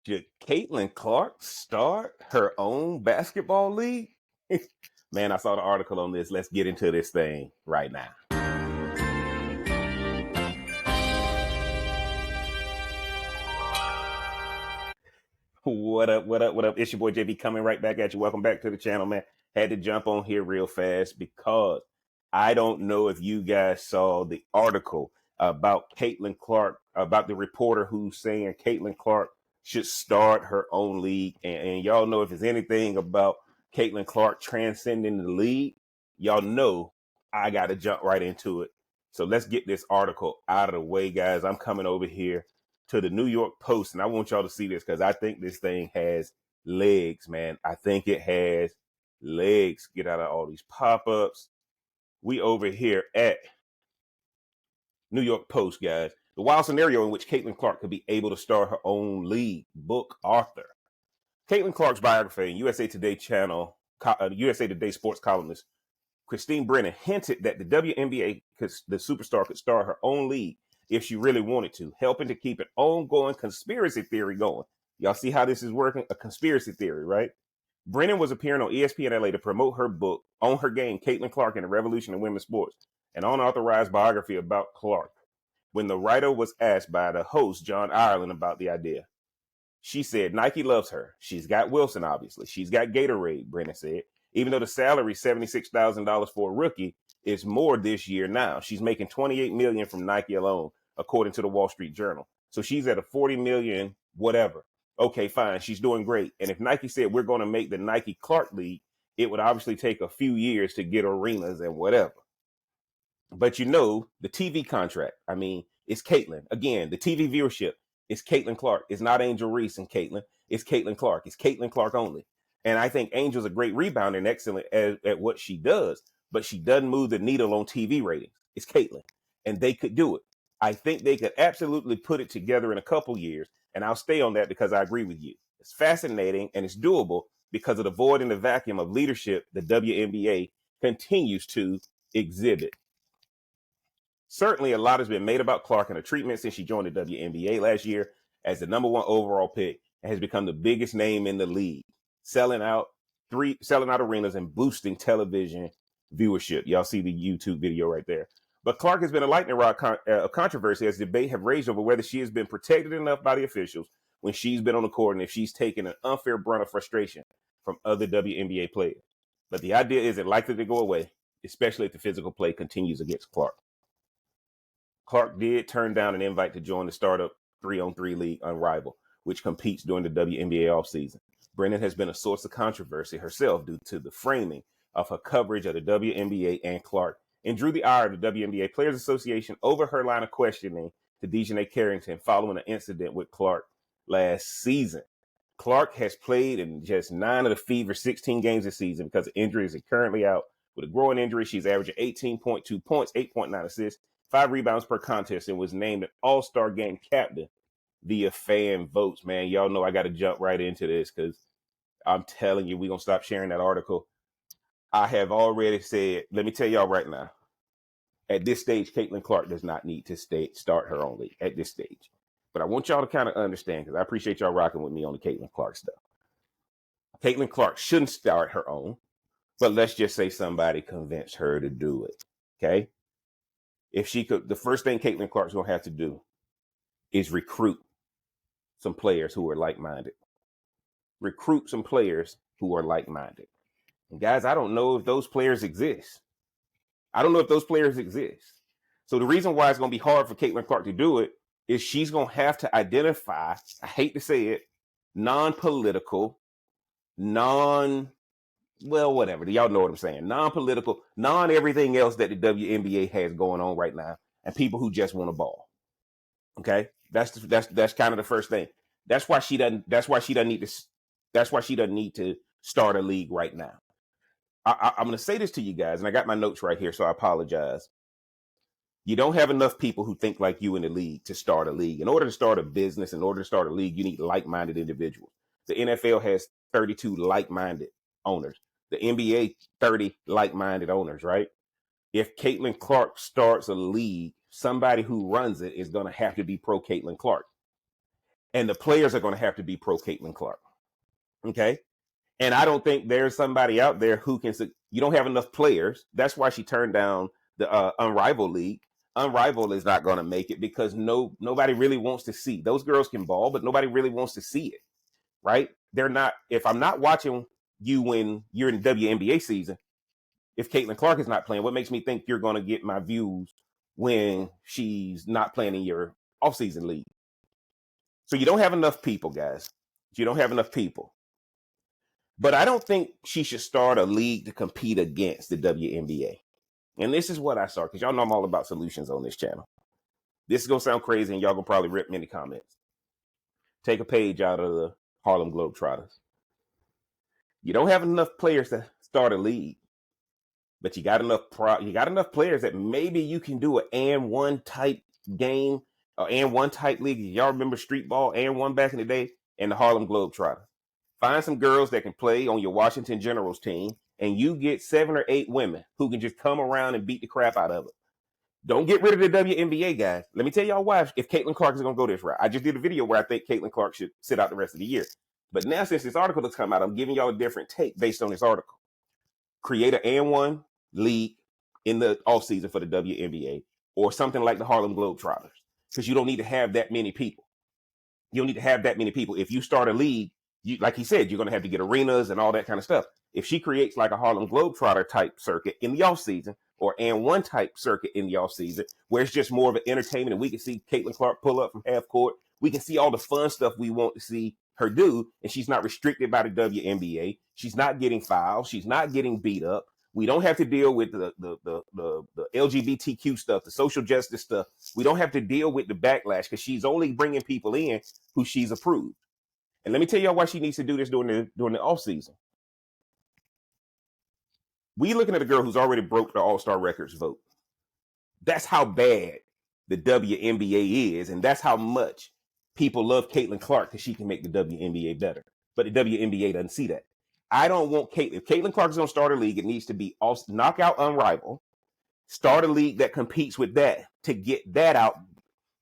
Should Caitlin Clark start her own basketball league? Man, I saw the article on this. Let's get into this thing right now. What up, what up, what up? It's your boy JB coming right back at you. Welcome back to the channel, man. Had to jump on here real fast because I don't know if you guys saw the article about Caitlin Clark, about the reporter who's saying Caitlin Clark should start her own league. And y'all know if there's anything about Caitlin Clark transcending the league, y'all know I got to jump right into it. So let's get this article out of the way, guys. I'm coming over here to the New York Post, and I want y'all to see this because I think this thing has legs, man. I think it has legs. Get out of all these pop-ups. We over here at New York Post, guys. The wild scenario in which Caitlin Clark could be able to start her own league. Book author. Caitlin Clark's biography in USA Today channel, USA Today sports columnist Christine Brennan hinted that the WNBA, the superstar, could start her own league if she really wanted to, helping to keep an ongoing conspiracy theory going. Y'all see how this is working? A conspiracy theory, right? Brennan was appearing on ESPN LA to promote her book, On Her Game, Caitlin Clark and the Revolution in Women's Sports, an unauthorized biography about Clark. When the writer was asked by the host, John Ireland, about the idea, she said, Nike loves her. She's got Wilson, obviously. She's got Gatorade, Brennan said. Even though the salary, $76,000 for a rookie, is more this year now. She's making $28 million from Nike alone, according to the Wall Street Journal. So she's at a $40 million, whatever. Okay, fine. She's doing great. And if Nike said we're going to make the Nike Clark League, it would obviously take a few years to get arenas and whatever. But you know, the TV contract, I mean, it's Caitlin. Again, the TV viewership is Caitlin Clark. It's not Angel Reese and Caitlin. It's Caitlin Clark. It's Caitlin Clark only. And I think Angel's a great rebounder and excellent at what she does, but she doesn't move the needle on TV ratings. It's Caitlin. And they could do it. I think they could absolutely put it together in a couple years. And I'll stay on that because I agree with you. It's fascinating and it's doable because of the void and the vacuum of leadership the WNBA continues to exhibit. Certainly, a lot has been made about Clark and her treatment since she joined the WNBA last year as the #1 overall pick and has become the biggest name in the league, selling out arenas and boosting television viewership. Y'all see the YouTube video right there. But Clark has been a lightning rod of controversy as debate have raged over whether she has been protected enough by the officials when she's been on the court and if she's taken an unfair brunt of frustration from other WNBA players. But the idea isn't likely to go away, especially if the physical play continues against Clark. Clark did turn down an invite to join the startup 3-on-3 league Unrivaled, which competes during the WNBA offseason. Brennan has been a source of controversy herself due to the framing of her coverage of the WNBA and Clark, and drew the ire of the WNBA Players Association over her line of questioning to Dejanay Carrington following an incident with Clark last season. Clark has played in just 9 of the Fever's 16 games this season because of injuries and currently out with a growing injury. She's averaging 18.2 points, 8.9 assists, 5 rebounds per contest, and was named an All-Star Game captain via fan votes. Man, y'all know I got to jump right into this because I'm telling you, we're going to stop sharing that article. I have already said, let me tell y'all right now, at this stage, Caitlin Clark does not need to start her own league at this stage. But I want y'all to kind of understand, because I appreciate y'all rocking with me on the Caitlin Clark stuff. Caitlin Clark shouldn't start her own, but let's just say somebody convinced her to do it, okay? If she could, the first thing Caitlin Clark's going to have to do is recruit some players who are like-minded. Recruit some players who are like-minded. And guys, I don't know if those players exist. I don't know if those players exist. So the reason why it's going to be hard for Caitlin Clark to do it is she's going to have to identify, I hate to say it, non-political, whatever. Y'all know what I'm saying. Non-political, non-everything else that the WNBA has going on right now, and people who just want a ball. Okay? That's kind of the first thing. That's why she doesn't need to start a league right now. I'm going to say this to you guys, and I got my notes right here, so I apologize. You don't have enough people who think like you in the league to start a league. In order to start a business, in order to start a league, you need like-minded individuals. The NFL has 32 like-minded owners. The NBA, 30 like-minded owners, right? If Caitlin Clark starts a league, somebody who runs it is going to have to be pro Caitlin Clark. and the players are going to have to be pro Caitlin Clark. Okay. And I don't think there's somebody out there who can. You don't have enough players. That's why she turned down the Unrivaled League. Unrivaled is not going to make it because nobody really wants to see. Those girls can ball, but nobody really wants to see it, right? They're not. If I'm not watching you when you're in WNBA season, if Caitlin Clark is not playing, what makes me think you're going to get my views when she's not playing in your offseason league? So you don't have enough people, guys. You don't have enough people. But I don't think she should start a league to compete against the WNBA. And this is what I saw, because y'all know I'm all about solutions on this channel. This is going to sound crazy, and y'all going to probably rip many comments. Take a page out of the Harlem Globetrotters. You don't have enough players to start a league, but you got enough players that maybe you can do an and one type game, or and one type league. Y'all remember street ball and one back in the day, and the Harlem Globetrotters. Find some girls that can play on your Washington Generals team, and you get 7 or 8 women who can just come around and beat the crap out of it. Don't get rid of the WNBA, guys. Let me tell y'all why, if Caitlin Clark is going to go this route. I just did a video where I think Caitlin Clark should sit out the rest of the year. But now, since this article has come out, I'm giving y'all a different take based on this article. Create an and one league in the offseason for the WNBA, or something like the Harlem Globetrotters, because you don't need to have that many people. You don't need to have that many people. If you start a league, like he said, you're going to have to get arenas and all that kind of stuff. If she creates like a Harlem Globetrotter type circuit in the offseason, or and one type circuit in the offseason, where it's just more of an entertainment, and we can see Caitlin Clark pull up from half court. We can see all the fun stuff we want to see her do, and she's not restricted by the WNBA. She's not getting fouled. She's not getting beat up. We don't have to deal with the LGBTQ stuff, the social justice stuff. We don't have to deal with the backlash, because she's only bringing people in who she's approved. And let me tell y'all why she needs to do this during the off season. We looking at a girl who's already broke the All-Star records vote. That's how bad the WNBA is, and that's how much people love Caitlin Clark, because she can make the WNBA better. But the WNBA doesn't see that. I don't want Caitlin. If Caitlin Clark is going to start a league, it needs to be knockout Unrivaled. Start a league that competes with that to get that out.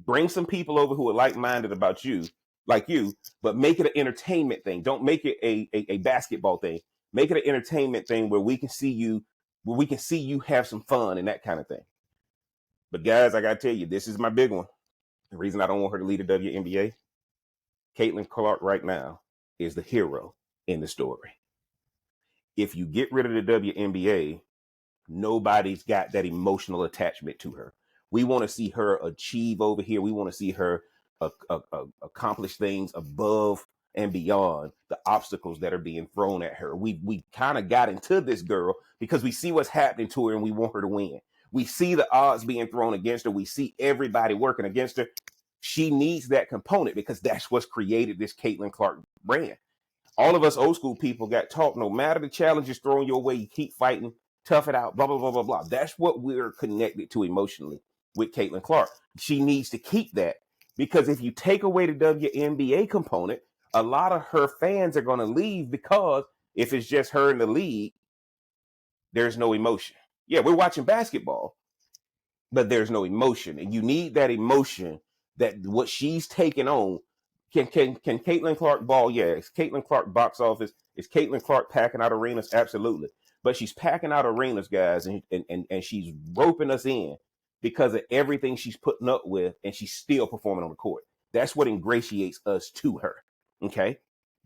Bring some people over who are like-minded about you, like you, but make it an entertainment thing. Don't make it a basketball thing. Make it an entertainment thing where we can see you have some fun and that kind of thing. But guys, I gotta tell you, this is my big one. The reason I don't want her to lead the WNBA, Caitlin Clark right now is the hero in the story. If you get rid of the WNBA, nobody's got that emotional attachment to her. We want to see her achieve over here. We want to see her accomplish things above and beyond the obstacles that are being thrown at her. We kind of got into this girl because we see what's happening to her, and we want her to win. We see the odds being thrown against her. We see everybody working against her. She needs that component, because that's what's created this Caitlin Clark brand. All of us old school people got taught, no matter the challenges thrown your way, you keep fighting, tough it out, blah, blah, blah, blah, blah. That's what we're connected to emotionally with Caitlin Clark. She needs to keep that, because if you take away the WNBA component, a lot of her fans are going to leave, because if it's just her in the league, there's no emotion. Yeah, we're watching basketball, but there's no emotion. And you need that emotion, that what she's taking on. Can Caitlin Clark ball? Yeah. Is Caitlin Clark box office? Is Caitlin Clark packing out arenas? Absolutely. But she's packing out arenas, guys, and she's roping us in because of everything she's putting up with, and she's still performing on the court. That's what ingratiates us to her. Okay.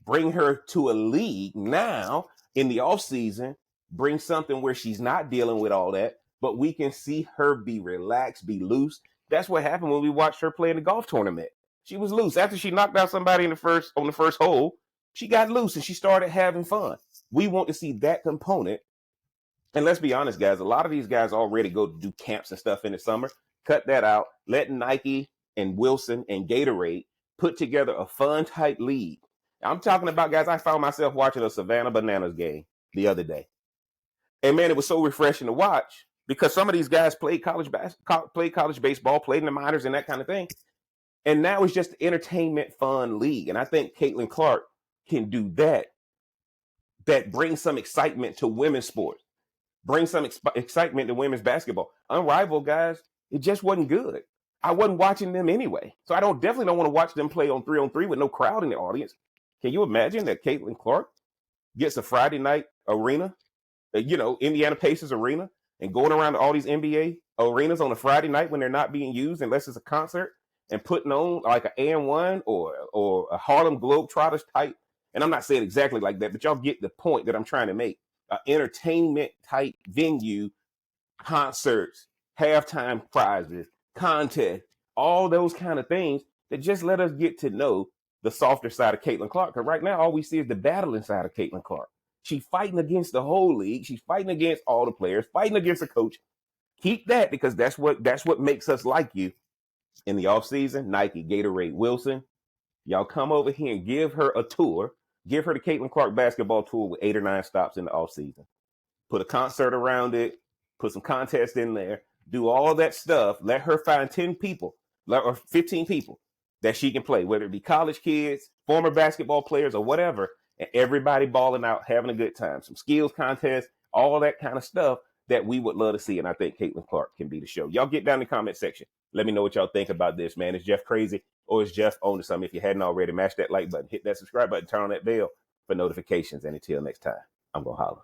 Bring her to a league now in the off season. Bring something where she's not dealing with all that, but we can see her be relaxed, be loose. That's what happened when we watched her play in the golf tournament. She was loose. After she knocked out somebody on the first hole, she got loose and she started having fun. We want to see that component. And let's be honest, guys, a lot of these guys already go to do camps and stuff in the summer. Cut that out. Let Nike and Wilson and Gatorade put together a fun type league. I'm talking about, guys, I found myself watching a Savannah Bananas game the other day. And man, it was so refreshing to watch, because some of these guys played college baseball, played in the minors and that kind of thing. And now it's just entertainment, fun league. And I think Caitlin Clark can do that. That brings some excitement to women's sports. Bring some excitement to women's basketball. Unrivaled, guys, it just wasn't good. I wasn't watching them anyway. So I definitely don't want to watch them play on three with no crowd in the audience. Can you imagine that Caitlin Clark gets a Friday night arena, Indiana Pacers arena, and going around to all these NBA arenas on a Friday night when they're not being used unless it's a concert, and putting on like an AN1 or a Harlem Globetrotters type. And I'm not saying exactly like that, but y'all get the point that I'm trying to make. Entertainment type venue, concerts, halftime prizes, contests, all those kind of things that just let us get to know the softer side of Caitlin Clark. Because right now, all we see is the battling side of Caitlin Clark. She's fighting against the whole league. She's fighting against all the players, fighting against the coach. Keep that, because that's what makes us like you. In the offseason, Nike, Gatorade, Wilson, y'all come over here and give her a tour. Give her the Caitlin Clark basketball tour with 8 or 9 stops in the offseason. Put a concert around it, put some contests in there, do all that stuff. Let her find 10 people or 15 people that she can play, whether it be college kids, former basketball players, or whatever, and everybody balling out, having a good time. Some skills contests, all that kind of stuff that we would love to see. And I think Caitlin Clark can be the show. Y'all get down in the comment section. Let me know what y'all think about this, man. Is Jeff crazy, or is Jeff on to something? If you hadn't already, mash that like button, hit that subscribe button, turn on that bell for notifications. And until next time, I'm going to holler.